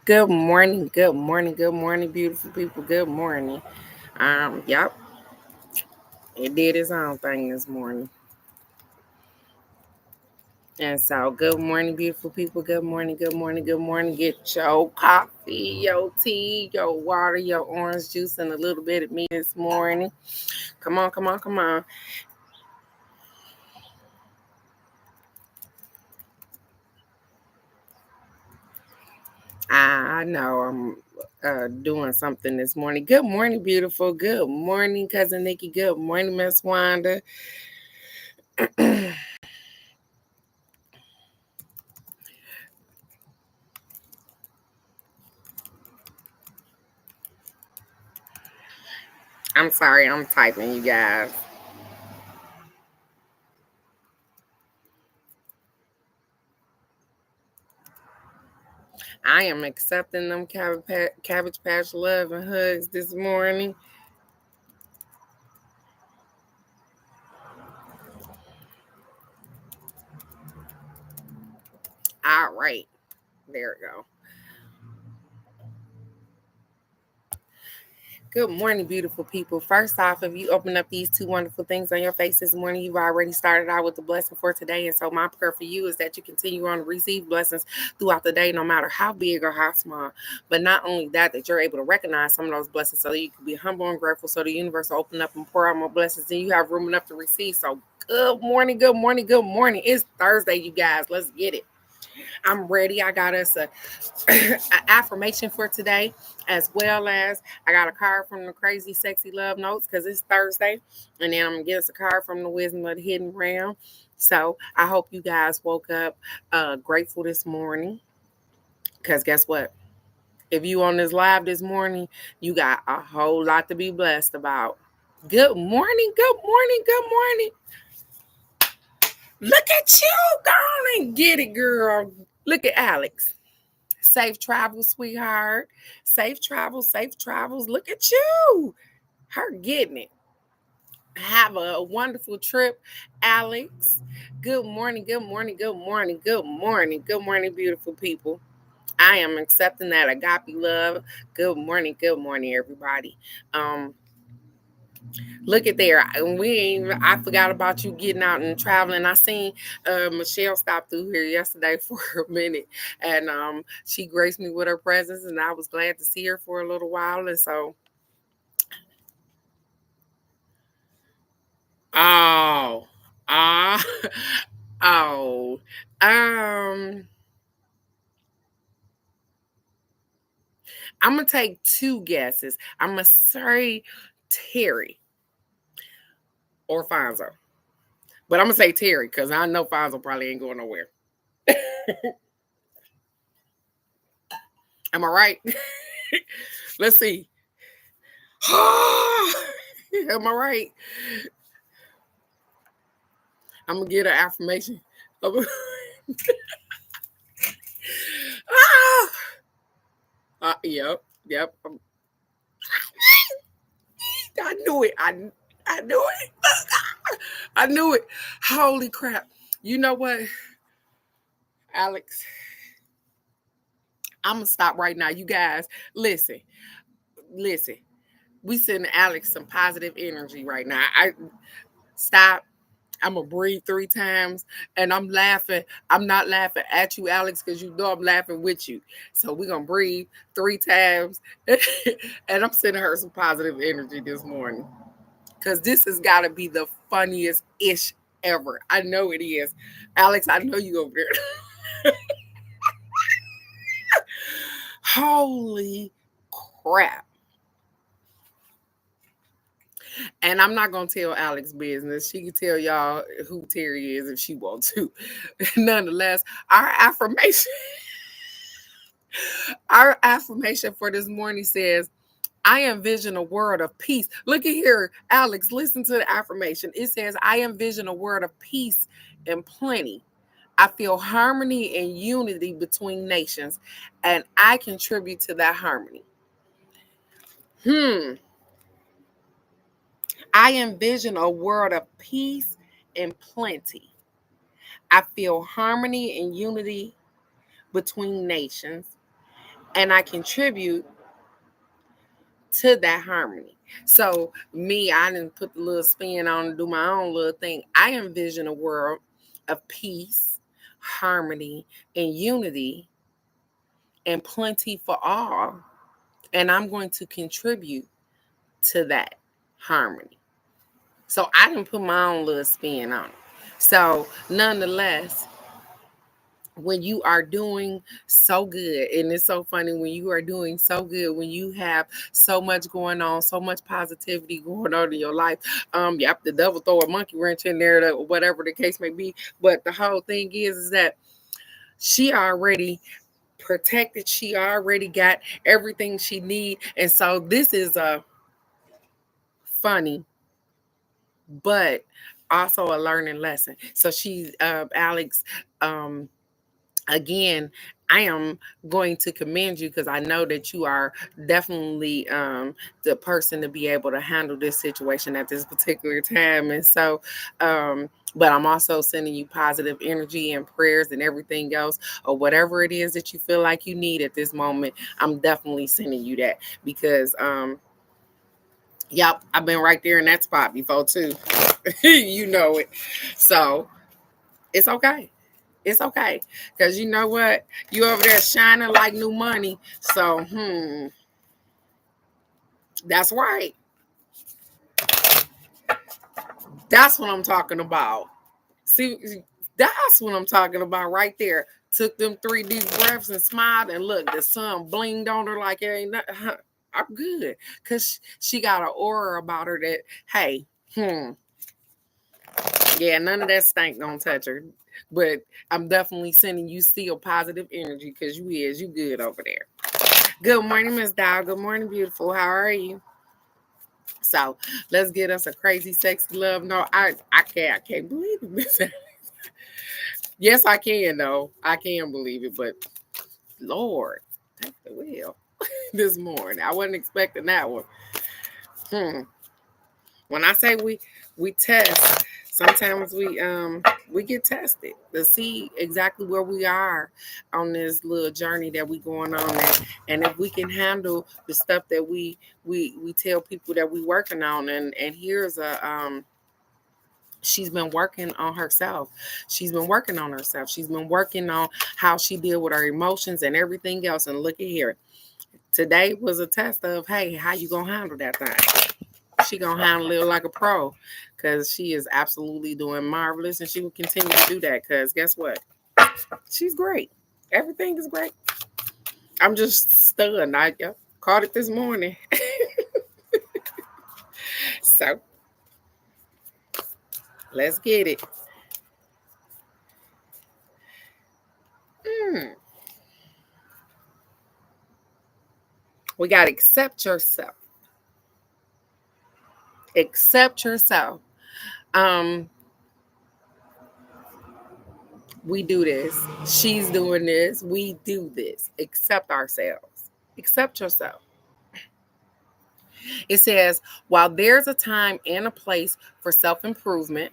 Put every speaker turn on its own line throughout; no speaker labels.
Good morning, good morning, good morning, beautiful people. Good morning. Yep, it did its own thing this morning. And so, good morning, beautiful people. Good morning, good morning, good morning. Get your coffee, your tea, your water, your orange juice, and a little bit of me this morning. Come on, come on, come on. I know I'm doing something this morning. Good morning, beautiful. Good morning, cousin Nikki. Good morning, Miss Wanda. I'm sorry, I'm typing, you guys. I am accepting them Cabbage Patch love and hugs this morning. All right. There we go. Good morning, beautiful people. First off, if you open up these two wonderful things on your face this morning, you've already started out with the blessing for today. And so, my prayer for you is that you continue on to receive blessings throughout the day, no matter how big or how small. But not only that, that you're able to recognize some of those blessings so that you can be humble and grateful, so the universe will open up and pour out more blessings and you have room enough to receive. So, good morning, good morning, good morning. It's Thursday, you guys. Let's get it. I'm ready. I got us an affirmation for today, as well as I got a card from the Crazy Sexy Love Notes because it's Thursday, and then I'm gonna get us a card from the Wisdom of the Hidden Realm. So I hope you guys woke up grateful this morning, because guess what? If you on this live this morning, you got a whole lot to be blessed about. Good morning, good morning, good morning. Look at you, go on and get it, girl. Look at Alex. Safe travels, sweetheart. Safe travels, safe travels. Look at you. Her getting it. Have a wonderful trip, Alex. Good morning, good morning, good morning, good morning, good morning, beautiful people. I am accepting that agape love. Good morning, everybody. Look at there. I forgot about you getting out and traveling. I seen Michelle stop through here yesterday for a minute, and she graced me with her presence, and I was glad to see her for a little while. And so, oh, ah, oh, um, I'm gonna take two guesses. I'm gonna say Terry or Fonzo, but I'm gonna say Terry because I know Fonzo probably ain't going nowhere. Am I right? Let's see. Am I right? I'm gonna get an affirmation. Yep, yep. I knew it. I knew it. I knew it. Holy crap! You know what, Alex? I'm gonna stop right now. You guys, listen, listen. We sending Alex some positive energy right now. I stop. I'm gonna breathe 3 times, and I'm laughing. I'm not laughing at you, Alex, because you know I'm laughing with you. So we're gonna breathe 3 times, and I'm sending her some positive energy this morning, because this has got to be the funniest ish ever. I know it is, Alex. I know you over there. Holy crap! And I'm not gonna tell Alex business. She can tell y'all who Terry is if she wants to. Nonetheless, our affirmation. Our affirmation for this morning says, I envision a world of peace. Look at here, Alex, listen to the affirmation. It says, I envision a world of peace and plenty. I feel harmony and unity between nations, and I contribute to that harmony. I envision a world of peace and plenty. I feel harmony and unity between nations, and I contribute to that harmony. So me, I didn't put the little spin on and do my own little thing. I envision a world of peace, harmony, and unity, and plenty for all. And I'm going to contribute to that harmony. So I didn't put my own little spin on it. So nonetheless, when you are doing so good, and it's so funny when you are doing so good, when you have so much going on, so much positivity going on in your life, yep, the devil throw a monkey wrench in there, whatever the case may be. But the whole thing is that she already protected, she already got everything she need. And so this is a funny but also a learning lesson. So she's Alex, again, I am going to commend you because I know that you are definitely the person to be able to handle this situation at this particular time. And so, but I'm also sending you positive energy and prayers and everything else, or whatever it is that you feel like you need at this moment. I'm definitely sending you that because, yep, I've been right there in that spot before too. You know it. So it's okay. It's okay. Because you know what? You over there shining like new money. So, that's right. That's what I'm talking about. See, that's what I'm talking about right there. Took them 3 deep breaths and smiled, and look, the sun blinged on her like it ain't nothing. I'm good. Because she got an aura about her that, hey, yeah, none of that stank don't touch her. But I'm definitely sending you still positive energy because you good over there. Good morning, Miss Dow. Good morning, beautiful. How are you? So let's get us a crazy, sexy love. No, I can't believe it, Miss. Yes, I can though. I can believe it, but Lord, take the wheel this morning. I wasn't expecting that one. When I say we test, sometimes we get tested to see exactly where we are on this little journey that we going on, and if we can handle the stuff that we tell people that we working on. And here's a she's been working on herself. She's been working on herself. She's been working on how she deal with her emotions and everything else. And look at here. Today was a test of, hey, how you gonna handle that thing? She gonna handle it like a pro, because she is absolutely doing marvelous, and she will continue to do that. Because guess what? She's great. Everything is great. I'm just stunned. I caught it this morning. So let's get it. We gotta accept yourself. Accept yourself. Um, we do this. She's doing this. We do this. Accept ourselves. Accept yourself. It says, while there's a time and a place for self improvement,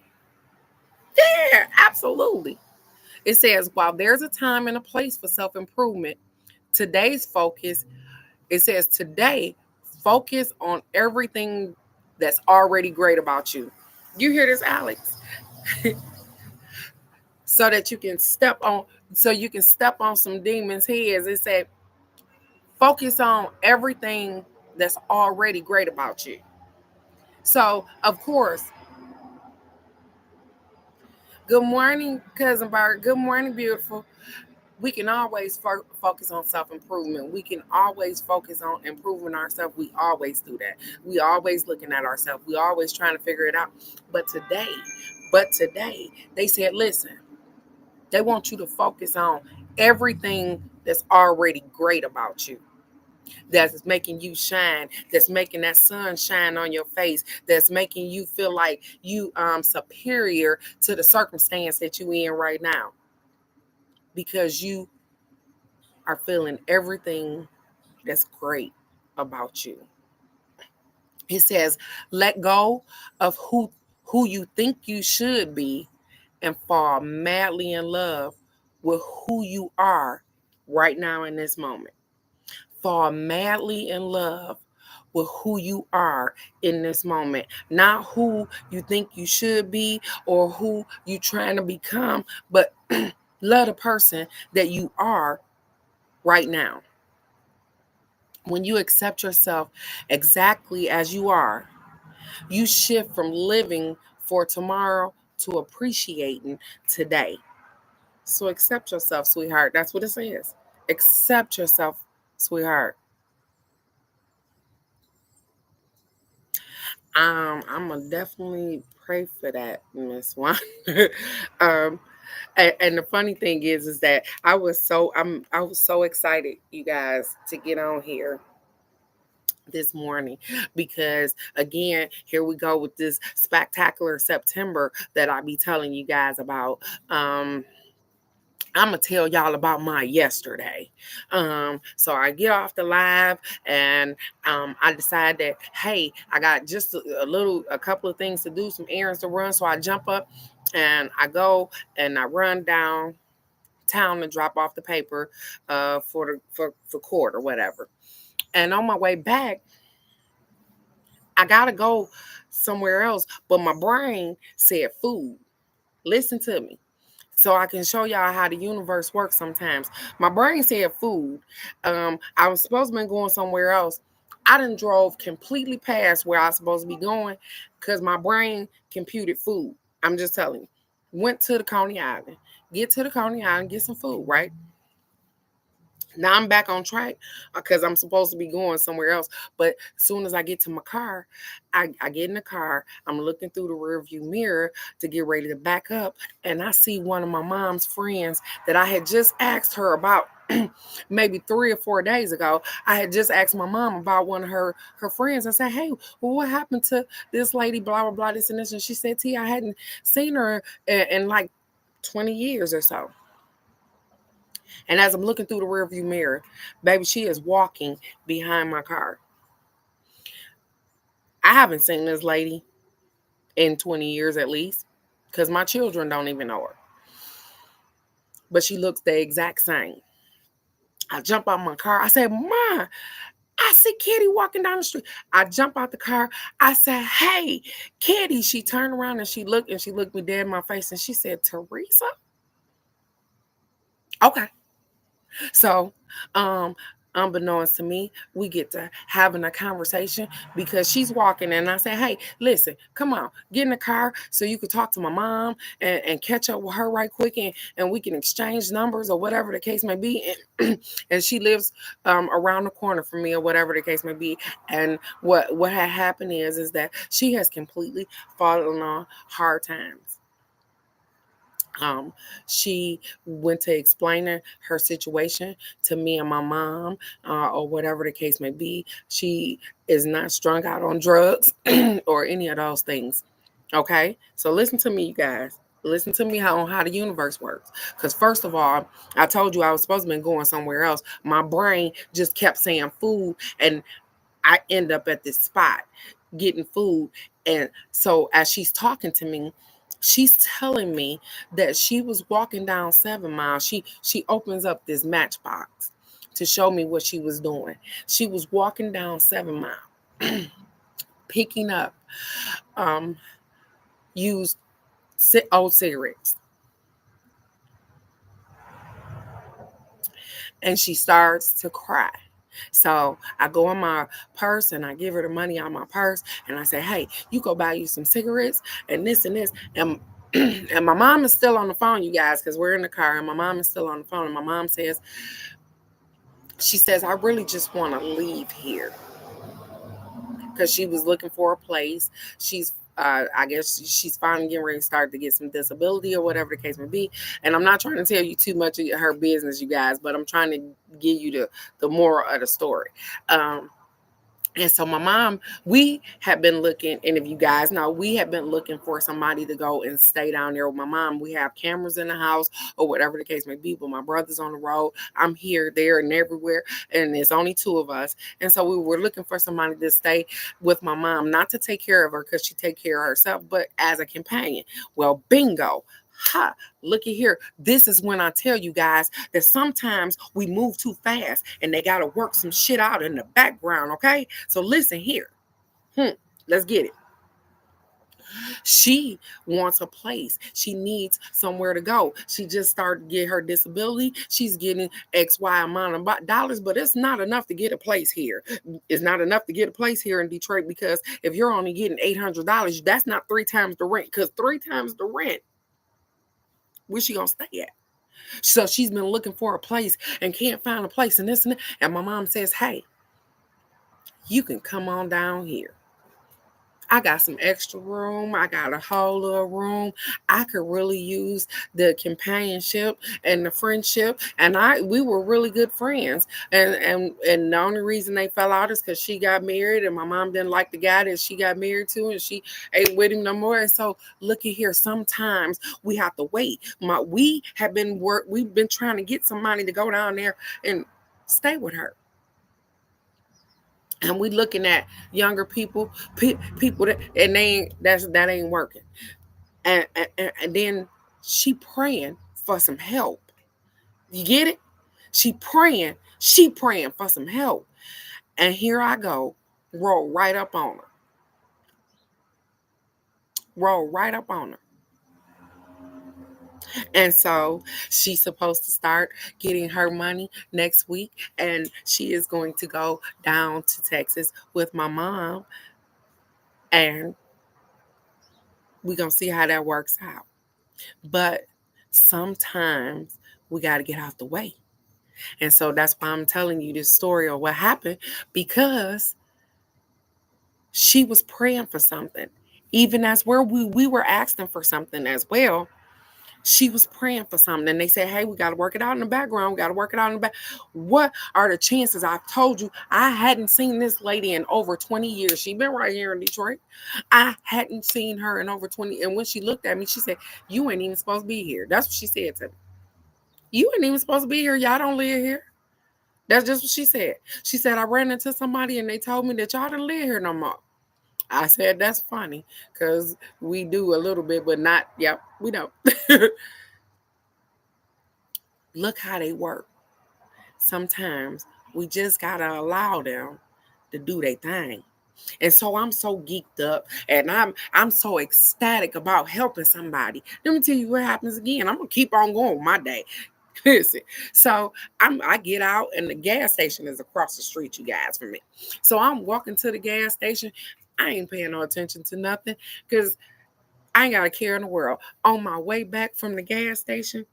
yeah, absolutely. It says, while there's a time and a place for self improvement, today's focus, it says, today, focus on everything that's already great about you. You hear this, Alex? So that you can step on some demons' heads. It said, focus on everything that's already great about you. So, of course, good morning, Cousin Bart. Good morning, beautiful. We can always focus on self-improvement. We can always focus on improving ourselves. We always do that. We always looking at ourselves. We always trying to figure it out. But today, they said, listen, they want you to focus on everything that's already great about you, that's making you shine, that's making that sun shine on your face, that's making you feel like you superior to the circumstance that you in right now, because you are feeling everything that's great about you. It says, let go of who you think you should be and fall madly in love with who you are right now in this moment. fall madly in love with who you are in this moment, not who you think you should be or who you trying to become, but love the person that you are right now. When you accept yourself exactly as you are, you shift from living for tomorrow to appreciating today. So accept yourself, sweetheart. That's what it says. Accept yourself, sweetheart. I'm gonna definitely pray for that, Miss One. um, and the funny thing is that I was so excited, you guys, to get on here this morning because again, here we go with this spectacular September that I be telling you guys about. I'm gonna tell y'all about my yesterday. So I get off the live and I decide that hey, I got just a couple of things to do, some errands to run. So I jump up and I go and I run down town to drop off the paper for court or whatever. And on my way back, I gotta go somewhere else, but my brain said food. Listen to me. So I can show y'all how the universe works sometimes. My brain said food. I was supposed to be going somewhere else. I done drove completely past where I was supposed to be going because my brain computed food. I'm just telling you. Went to the Coney Island. Get to the Coney Island, get some food, right? Now I'm back on track because I'm supposed to be going somewhere else. But as soon as I get to my car, I get in the car. I'm looking through the rearview mirror to get ready to back up. And I see one of my mom's friends that I had just asked her about maybe 3 or 4 days ago. I had just asked my mom about one of her friends. I said, hey, well, what happened to this lady, blah, blah, blah, this and this. And she said, T, I hadn't seen her in like 20 years or so. And as I'm looking through the rearview mirror, baby, she is walking behind my car. I haven't seen this lady in 20 years at least, because my children don't even know her. But she looks the exact same. I jump out my car. I said, Ma, I see Kitty walking down the street. I jump out the car. I said, hey, Kitty. She turned around and she looked me dead in my face and she said, Teresa? Okay. So, unbeknownst to me, we get to having a conversation because she's walking and I say, hey, listen, come on, get in the car so you can talk to my mom and catch up with her right quick and we can exchange numbers or whatever the case may be. And she lives around the corner from me or whatever the case may be. And what had happened is that she has completely fallen on hard times. She went to explaining her situation to me and my mom, or whatever the case may be. She is not strung out on drugs or any of those things. Okay, so listen to me, you guys. Listen to me on how the universe works. Because first of all, I told you I was supposed to be going somewhere else. My brain just kept saying food, and I end up at this spot getting food. And so as she's talking to me, she's telling me that she was walking down 7 Mile. She opens up this matchbox to show me what she was doing. She was walking down 7 Mile, picking up used old cigarettes. And she starts to cry. So I go in my purse and I give her the money out of my purse and I say, hey, you go buy you some cigarettes and this and this. And and my mom is still on the phone, you guys, because we're in the car and my mom is still on the phone. And my mom says, I really just want to leave here. Because she was looking for a place. I guess she's finally getting ready to start to get some disability or whatever the case may be. And I'm not trying to tell you too much of her business, you guys, but I'm trying to give you the moral of the story. And so my mom, we have been looking, and if you guys know, we have been looking for somebody to go and stay down there with my mom. We have cameras in the house or whatever the case may be, but my brother's on the road. I'm here, there, and everywhere, and it's only two of us. And so we were looking for somebody to stay with my mom, not to take care of her because she take care of herself, but as a companion. Well, bingo. Ha, looky here. This is when I tell you guys that sometimes we move too fast and they got to work some shit out in the background, okay? So listen here. Let's get it. She wants a place. She needs somewhere to go. She just started to get her disability. She's getting X, Y amount of dollars, but it's not enough to get a place here. It's not enough to get a place here in Detroit because if you're only getting $800, that's not 3 times the rent. Because 3 times the rent, where's she gonna stay at? So she's been looking for a place and can't find a place and this and that. And my mom says, hey, you can come on down here. I got some extra room. I got a whole little room. I could really use the companionship and the friendship. And we were really good friends. And the only reason they fell out is because she got married and my mom didn't like the guy that she got married to and she ain't with him no more. And so looky here, sometimes we have to wait. We've been trying to get somebody to go down there and stay with her. And we looking at younger people that and that ain't working. And then she praying for some help. You get it? She praying for some help. And here I go, roll right up on her. And so she's supposed to start getting her money next week. And she is going to go down to Texas with my mom. And we're going to see how that works out. But sometimes we got to get out the way. And so that's why I'm telling you this story of what happened, because she was praying for something. Even as we were asking for something as well. She was praying for something. And they said, hey, we got to work it out in the background. We got to work it out in the back. What are the chances? I've told you, I hadn't seen this lady in over 20 years. She's been right here in Detroit. I hadn't seen her in over 20. And when she looked at me, she said, you ain't even supposed to be here. That's what she said to me. You ain't even supposed to be here. Y'all don't live here. That's just what she said. She said, I ran into somebody and they told me that y'all don't live here no more. I said, that's funny because we do a little bit, but not, yep, we don't. Look how they work. Sometimes we just got to allow them to do their thing. And so I'm so geeked up and I'm so ecstatic about helping somebody. Let me tell you what happens again. I'm going to keep on going with my day. Listen, so I get out and the gas station is across the street, you guys, from me. So I'm walking to the gas station. I ain't paying no attention to nothing because I ain't got a care in the world. On my way back from the gas station,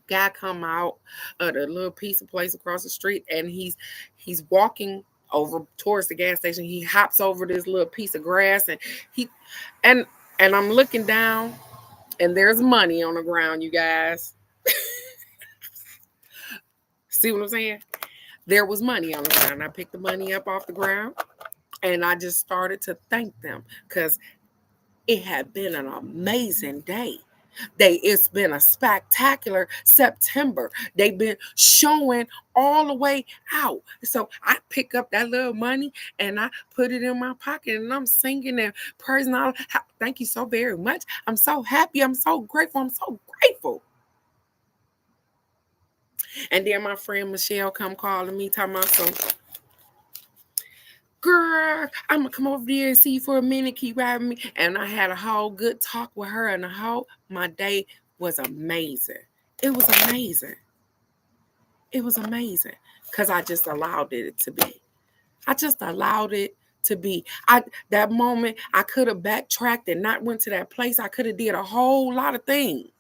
guy come out of the little piece of place across the street and he's walking over towards the gas station. He hops over this little piece of grass and I'm looking down and there's money on the ground, you guys. See what I'm saying? There was money on the ground. I picked the money up off the ground and I just started to thank them because it had been an amazing day. It's been a spectacular September. They've been showing all the way out. So I pick up that little money and I put it in my pocket and I'm singing and praising all. Thank you so very much. I'm so happy. I'm so grateful. I'm so grateful. And then my friend Michelle come calling me, talking about some, girl, I'm gonna come over there and see you for a minute, keep riding me. And I had a whole good talk with her and my day was amazing. It was amazing. It was amazing because I just allowed it to be. I just allowed it to be. That moment I could have backtracked and not went to that place. I could have did a whole lot of things.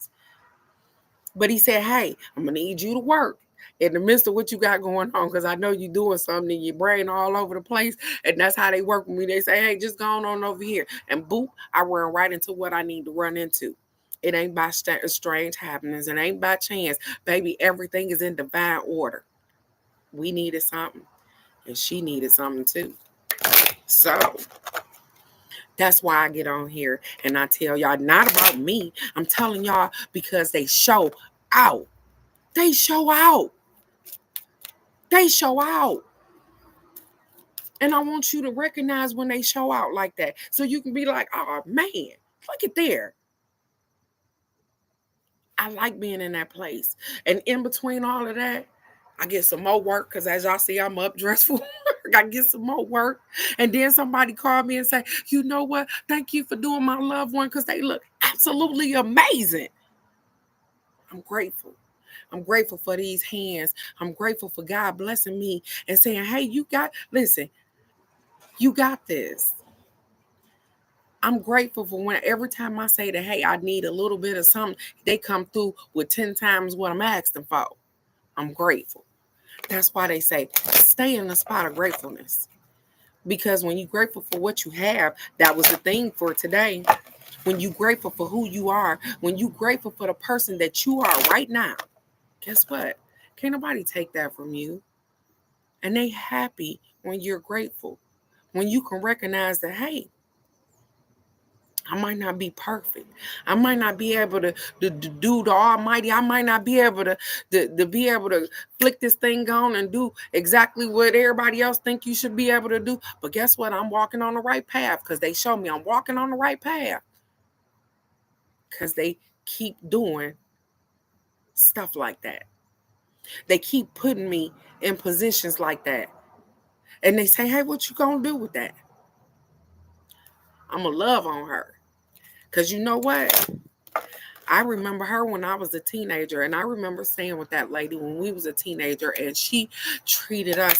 But he said, hey, I'm gonna need you to work in the midst of what you got going on, because I know you're doing something in your brain all over the place. And that's how they work with me. They say, hey, just go on over here. And boop, I run right into what I need to run into. It ain't by strange happenings. It ain't by chance. Baby, everything is in divine order. We needed something, and she needed something too. So that's why I get on here and I tell y'all, not about me. I'm telling y'all because they show out. They show out. They show out. And I want you to recognize when they show out like that. So you can be like, oh, man, look at there. I like being in that place. And in between all of that, I get some more work because as y'all see, I'm up dressed for work. I get some more work. And then somebody called me and say, you know what? Thank you for doing my loved one because they look absolutely amazing. I'm grateful. I'm grateful for these hands. I'm grateful for God blessing me and saying, hey, you got this. I'm grateful for when every time I say that, hey, I need a little bit of something, they come through with 10 times what I'm asking for. I'm grateful. That's why they say, stay in the spot of gratefulness. Because when you're grateful for what you have, that was the thing for today. When you're grateful for who you are, when you're grateful for the person that you are right now, guess what? Can't nobody take that from you. And they happy when you're grateful. When you can recognize that, hey, I might not be perfect. I might not be able to do the almighty. I might not be able to be able to flick this thing on and do exactly what everybody else think you should be able to do. But guess what? I'm walking on the right path because they show me I'm walking on the right path. Because they keep doing stuff like that. They keep putting me in positions like that. And they say, hey, what you gonna do with that? I'm gonna love on her. Because you know what? I remember her when I was a teenager, and I remember staying with that lady when we was a teenager, and she treated us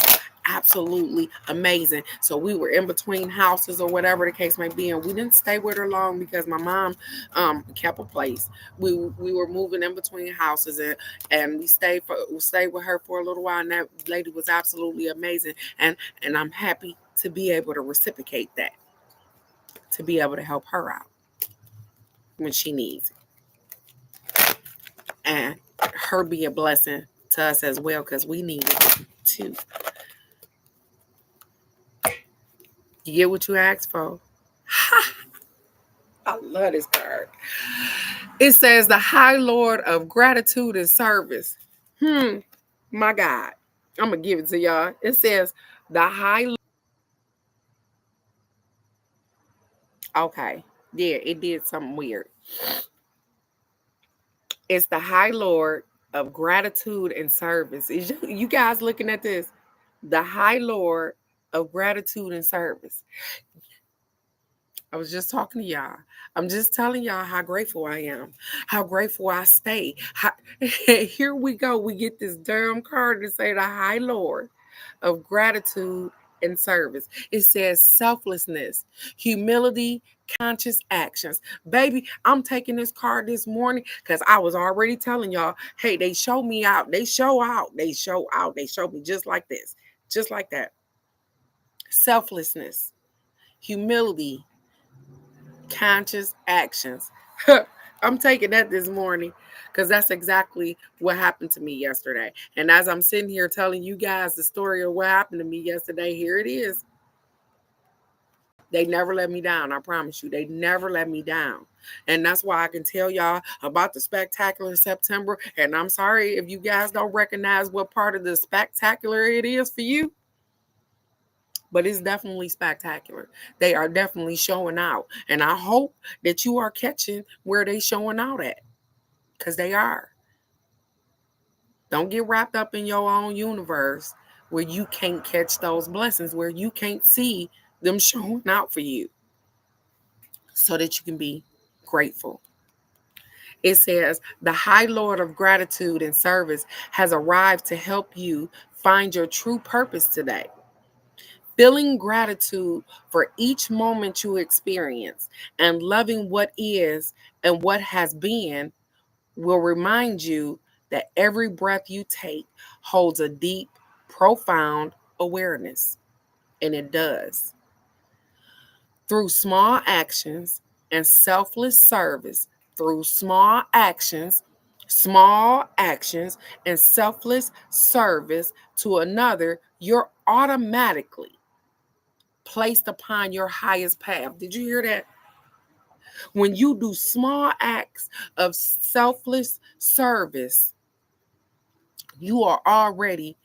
absolutely amazing. So we were in between houses or whatever the case may be, and we didn't stay with her long because my mom kept a place. We were moving in between houses, and we stayed with her for a little while, and that lady was absolutely amazing, and I'm happy to be able to reciprocate that, to be able to help her out when she needs it. And her be a blessing to us as well because we need it too. You get what you asked for. I love this card. It says the High Lord of Gratitude and Service. My God. I'm going to give it to y'all. It says the High Lord. Okay. Yeah, it did something weird. It's the High Lord of Gratitude and Service. Is you guys looking at this? The High Lord of Gratitude and Service. I was just talking to y'all. I'm just telling y'all how grateful I am, how grateful I stay. Here we go. We get this damn card to say the High Lord of Gratitude and Service. It says selflessness, humility, conscious actions. Baby, I'm taking this card this morning because I was already telling y'all, hey, they show me out. They show out. They show out. They show me just like this, just like that. Selflessness, humility, conscious actions. I'm taking that this morning because that's exactly what happened to me yesterday. And as I'm sitting here telling you guys the story of what happened to me yesterday, here it is. They never let me down. I promise you, they never let me down. And that's why I can tell y'all about the Spectacular September. And I'm sorry if you guys don't recognize what part of the spectacular it is for you. But it's definitely spectacular. They are definitely showing out. And I hope that you are catching where they showing out at. Because they are. Don't get wrapped up in your own universe where you can't catch those blessings, where you can't see them showing out for you. So that you can be grateful. It says, the High Lord of Gratitude and Service has arrived to help you find your true purpose today. Feeling gratitude for each moment you experience and loving what is and what has been will remind you that every breath you take holds a deep, profound awareness. And it does. Through small actions and selfless service, through small actions and selfless service to another, you're automatically placed upon your highest path. Did you hear that? When you do small acts of selfless service, you are already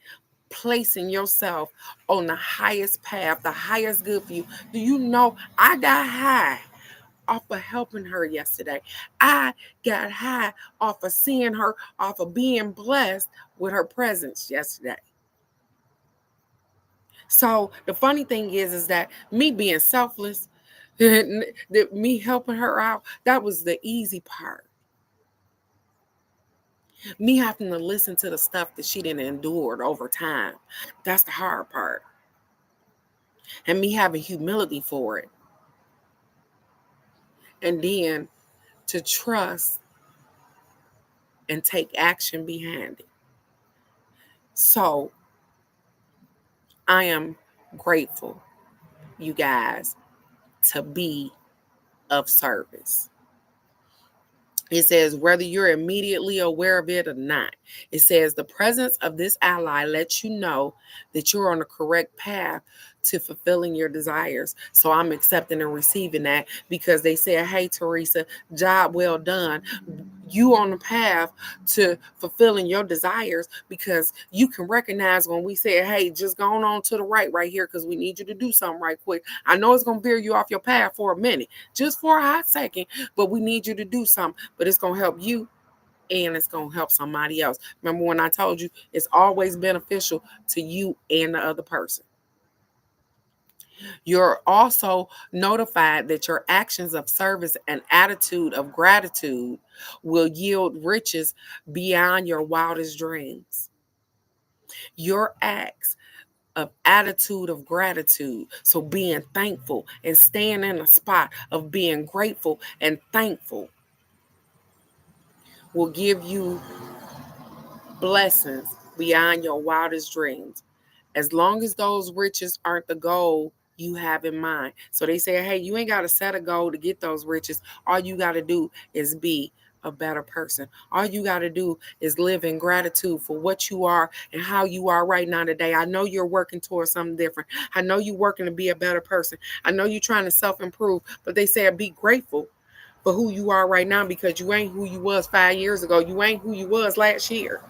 placing yourself on the highest path, the highest good for you. Do you know I got high off of helping her yesterday. I got high off of seeing her, off of being blessed with her presence yesterday. So the funny thing is that me being selfless, me helping her out, that was the easy part. Me having to listen to the stuff that she didn't endure over time, that's the hard part. And me having humility for it. And then to trust and take action behind it. So I am grateful, you guys, to be of service. It says, whether you're immediately aware of it or not, it says the presence of this ally lets you know that you're on the correct path to fulfilling your desires. So I'm accepting and receiving that because they said, hey, Teresa, job well done. You on the path to fulfilling your desires because you can recognize when we say, hey, just going on to the right here because we need you to do something right quick. I know it's going to veer you off your path for a minute, just for a hot second, but we need you to do something. But it's going to help you and it's going to help somebody else. Remember when I told you it's always beneficial to you and the other person. You're also notified that your actions of service and attitude of gratitude will yield riches beyond your wildest dreams. Your acts of attitude of gratitude, so being thankful and staying in a spot of being grateful and thankful, will give you blessings beyond your wildest dreams. As long as those riches aren't the goal you have in mind. So they say, hey, you ain't got to set a goal to get those riches. All you got to do is be a better person. All you got to do is live in gratitude for what you are and how you are right now today. I know you're working towards something different. I know you're working to be a better person. I know you're trying to self-improve, but they say be grateful for who you are right now because you ain't who you was 5 years ago. You ain't who you was last year.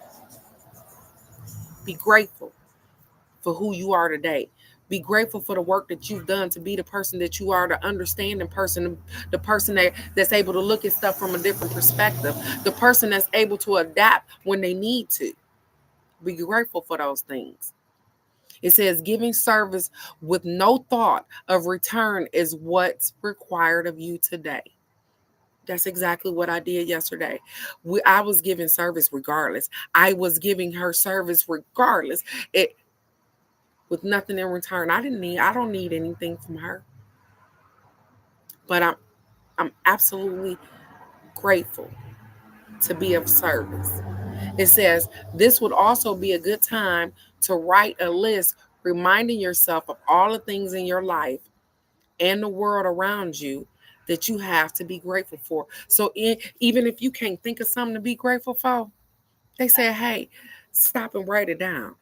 Be grateful for who you are today. Be grateful for the work that you've done to be the person that you are, the understanding person, the person that's able to look at stuff from a different perspective, the person that's able to adapt when they need to. Be grateful for those things. It says giving service with no thought of return is what's required of you today. That's exactly what I did yesterday. I was giving service regardless. I was giving her service regardless. With nothing in return. I don't need anything from her. But I'm absolutely grateful to be of service. It says this would also be a good time to write a list reminding yourself of all the things in your life and the world around you that you have to be grateful for. So even if you can't think of something to be grateful for, they say, hey, stop and write it down.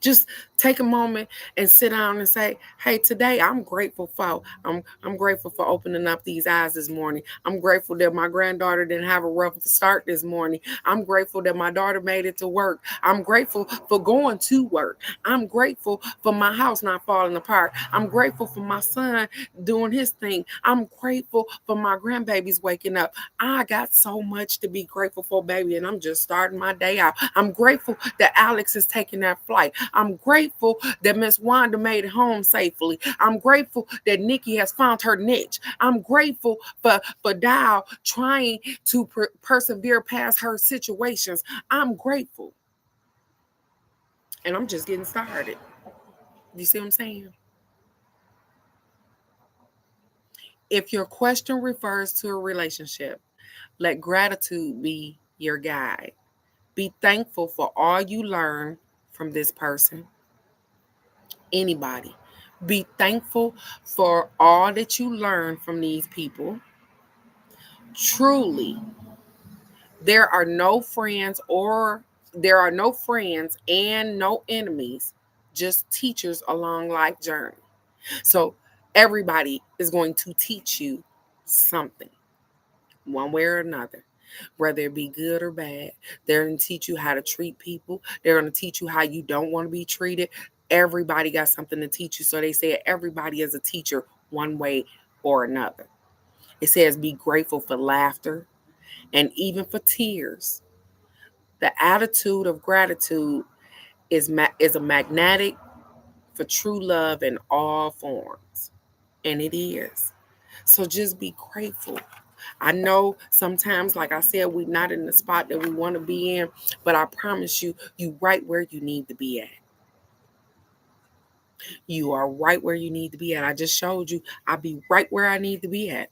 Just take a moment and sit down and say, hey, today I'm grateful for. I'm grateful for opening up these eyes this morning. I'm grateful that my granddaughter didn't have a rough start this morning. I'm grateful that my daughter made it to work. I'm grateful for going to work. I'm grateful for my house not falling apart. I'm grateful for my son doing his thing. I'm grateful for my grandbabies waking up. I got so much to be grateful for, baby, and I'm just starting my day out. I'm grateful that Alex is taking that flight. I'm grateful that Miss Wanda made it home safely. I'm grateful that Nikki has found her niche. I'm grateful for Dow trying to persevere past her situations. I'm grateful. And I'm just getting started. You see what I'm saying? If your question refers to a relationship, let gratitude be your guide. Be thankful for all you learn from this person, anybody. Be thankful for all that you learn from these people. Truly, there are no friends and no enemies, just teachers along life journey. So everybody is going to teach you something, one way or another, whether it be good or bad. They're going to teach you how to treat people. They're going to teach you how you don't want to be treated. Everybody got something to teach you. So they say everybody is a teacher one way or another. It says be grateful for laughter and even for tears. The attitude of gratitude is a magnetic for true love in all forms. And it is. So just be grateful. I know sometimes, like I said, we're not in the spot that we want to be in, but I promise you, you right where you need to be at. You are right where you need to be at. I just showed you I'll be right where I need to be at.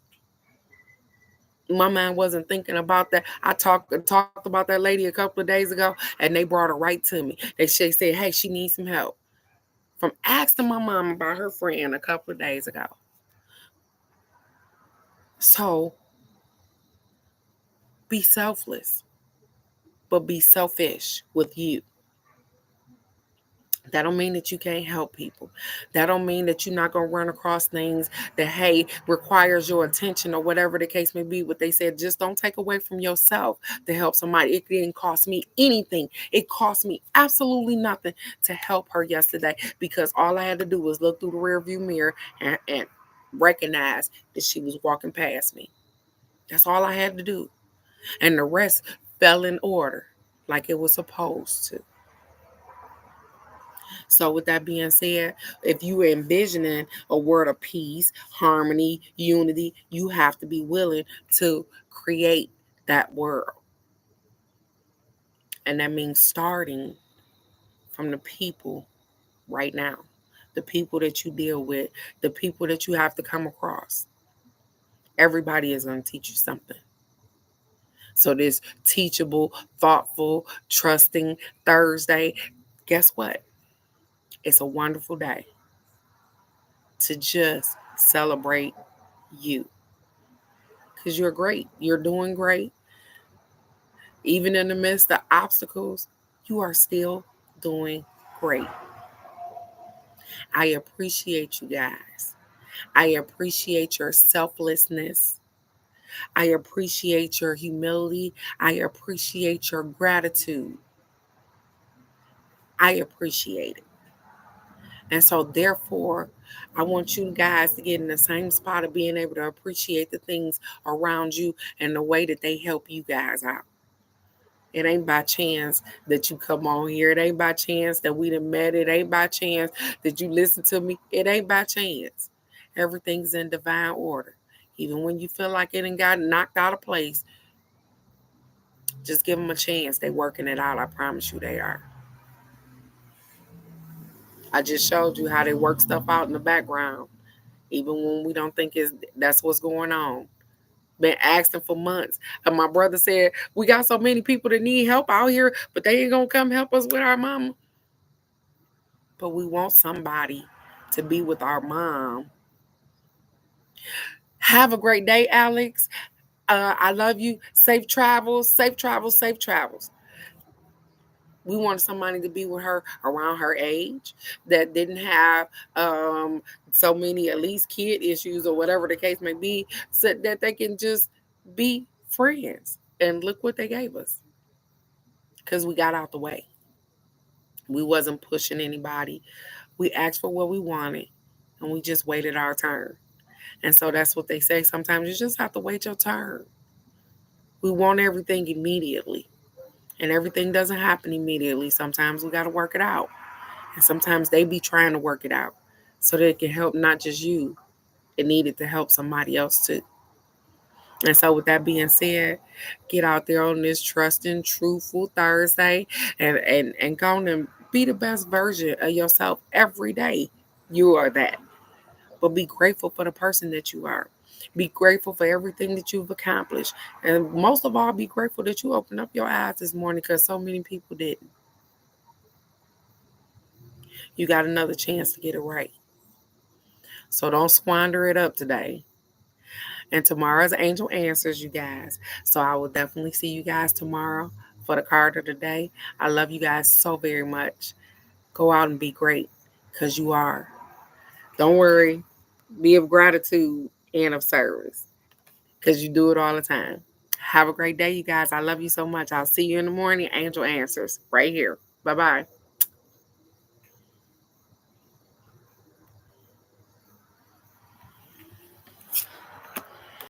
My mind wasn't thinking about that. I talked about that lady a couple of days ago, and they brought her right to me. She said, hey, she needs some help. From asking my mom about her friend a couple of days ago. So be selfless, but be selfish with you. That don't mean that you can't help people. That don't mean that you're not going to run across things that, hey, requires your attention or whatever the case may be. What they said, just don't take away from yourself to help somebody. It didn't cost me anything. It cost me absolutely nothing to help her yesterday because all I had to do was look through the rearview mirror and recognize that she was walking past me. That's all I had to do. And the rest fell in order like it was supposed to. So with that being said, if you are envisioning a world of peace, harmony, unity, you have to be willing to create that world. And that means starting from the people right now, the people that you deal with, the people that you have to come across. Everybody is going to teach you something. So this teachable, thoughtful, trusting Thursday, guess what? It's a wonderful day to just celebrate you. Because you're great. You're doing great. Even in the midst of obstacles, you are still doing great. I appreciate you guys. I appreciate your selflessness. I appreciate your humility. I appreciate your gratitude. I appreciate it. And so, therefore, I want you guys to get in the same spot of being able to appreciate the things around you and the way that they help you guys out. It ain't by chance that you come on here. It ain't by chance that we done met. It ain't by chance that you listen to me. It ain't by chance. Everything's in divine order. Even when you feel like it ain't got knocked out of place, just give them a chance. They working it out. I promise you they are. I just showed you how they work stuff out in the background, even when we don't think that's what's going on. Been asking for months. And my brother said, we got so many people that need help out here, but they ain't going to come help us with our mama. But we want somebody to be with our mom. Have a great day, Alex. I love you. Safe travels, safe travels, safe travels. We wanted somebody to be with her around her age that didn't have so many, at least kid issues or whatever the case may be, so that they can just be friends. And look what they gave us. Because we got out the way. We wasn't pushing anybody. We asked for what we wanted and we just waited our turn. And so that's what they say. Sometimes you just have to wait your turn. We want everything immediately. And everything doesn't happen immediately. Sometimes we got to work it out. And sometimes they be trying to work it out so that it can help not just you. It needed to help somebody else too. And so with that being said, get out there on this trusting, truthful Thursday and go on and be the best version of yourself every day. You are that. But be grateful for the person that you are. Be grateful for everything that you've accomplished. And most of all, be grateful that you opened up your eyes this morning because so many people didn't. You got another chance to get it right. So don't squander it up today. And tomorrow's Angel Answers, you guys. So I will definitely see you guys tomorrow for the card of the day. I love you guys so very much. Go out and be great because you are. Don't worry. Be of gratitude and of service because you do it all the time. Have a great day, you guys. I love you so much. I'll see you in the morning. Angel Answers right here. Bye-bye.